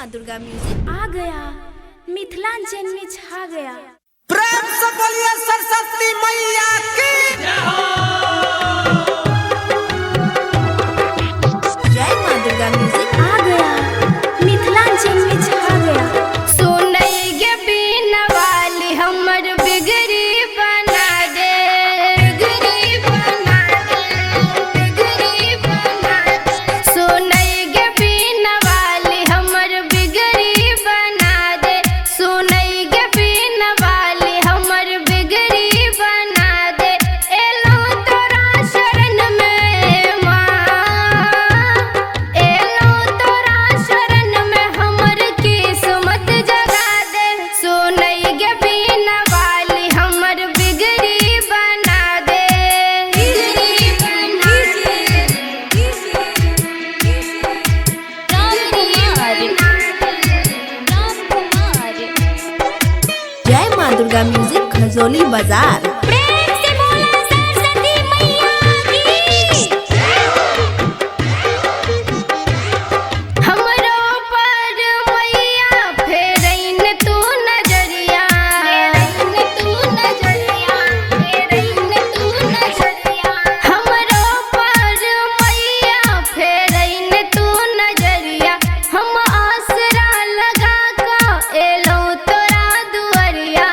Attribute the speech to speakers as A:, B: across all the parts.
A: माँ दुर्गा म्यूजिक
B: आ गया, मिथिलांचल में छा गया।
C: प्रेम से बोलिए सरस्वती मैया की
A: जय माँ दुर्गा म्यूजिक
B: आ गया, मिथिलांचल में छा गया।
D: सुनई गे बीन वाली हमर बिगड़ी बना दे, बिगड़ी बना दे, बिगड़ी बना दे। सुनई गे बीन वाली हमर बिगड़ी बना दे, सुनई गे बीन वाली हमर बिगड़ी बना दे। एलो तोरा शरण में माँ, एलो तोरा शरण में हमर किस्मत जगा दे। सुनई गे बीन वाली हमर बिगड़ी बना दे, बिगड़ी बना दे।
A: जय माँ दुर्गा म्यूजिक खजोली बाजार।
D: प्रेम से बोला सरस्वती मैया की। हमरो पर मैया फेरैन तू नजरिया, फेरैन तू नजरिया, फेरैन तू नजरिया। हमरो पर मैया फेरैन तू नजरिया। हम आसरा लगा का एलो तोरा दुआरिया,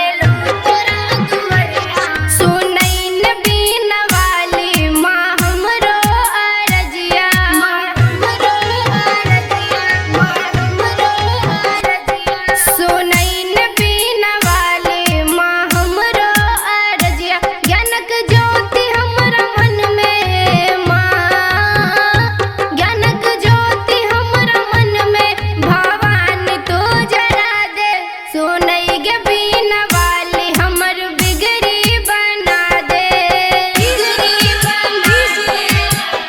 D: एलो तोरा दुआरिया। सुनैन बीन वाली माँ हमरो अरजिया, माँ हमरो अरजिया, माँ हमरो अरजिया। सुनैन बीन वाली माँ हमरो अरजिया। ज्ञानक ज्योति हमरा मन में माँ, ज्ञानक ज्योति हमरा मन में भवानी तू जरा दे। सुनई गे बीन वाली हमर बिगड़ी बना दे, बिगड़ी बना दे,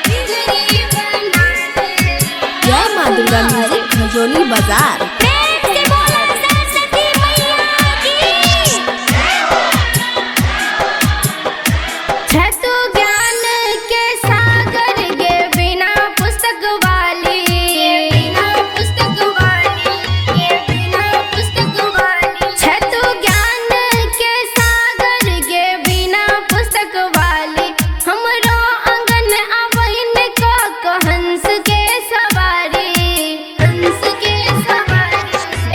D: बिगड़ी बना दे।
A: जय माँ दुर्गा म्यूजिक खजोली बाजार।
D: प्रेम से बोला सरस्वती मैया की। है तू ज्ञान के सागर गे बिना पुस्तक वाली, बिना पुस्तक वाली, गे बिना पुस्तक वाली। है तू ज्ञान के सागर गे बिना पुस्तक वाली। हमरो आंगन आवन का हंस के सवारी, हंस के सवारी।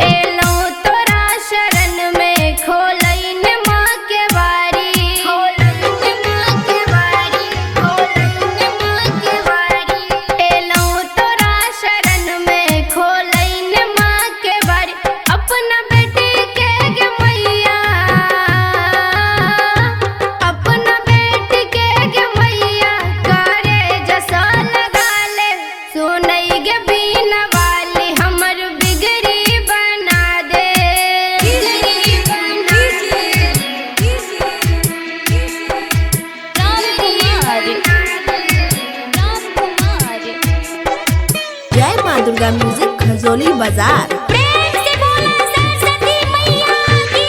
D: एलो तोरा शरण में खोलैन माँ के बारी, खोलैन माँ के बारी, खोलैन माँ के बारी। एलो तोरा शरण में खोलैन माँ के बारी। अपना बेटी के गे मैया, अपना बेटी के गे मैया करे जसा लगा ले। सुनई गे बीन वाली हमर बिगड़ी बना दे, बिगड़ी बना दे। रामकुमारी, रामकुमारी।
A: जय माँ दुर्गा म्यूजिक खजोली बाजार।
D: प्रेम से बोला सरस्वती मैया की।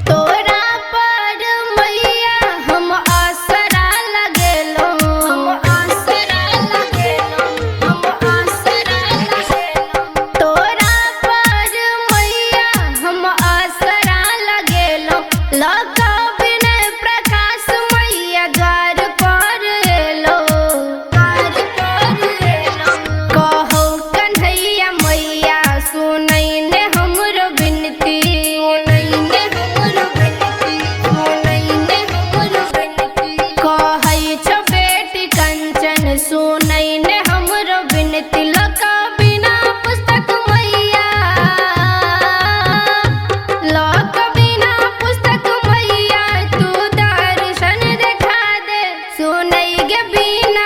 D: तोरा पर मैया हम आसरा लगेलो, हम आसरा लगेलो, हम आसरा लगेलो। तोरा पर मैया हम आसरा लगेलो। लका विनय प्रकाश मैया द्वार पर एलो, द्वार पर एलो। कहो कन्हैया मैया सुनैन हमरो विनती, सुनैन हमरो विनती, सुनैन हमरो विनती। कहै छ बेटी कंचन सुनैन हमरो विनती। लका बिना पुस्तक मैया, लका बिना पुस्तक मैया तू दर्शन देखा दे। सुनई गे बीन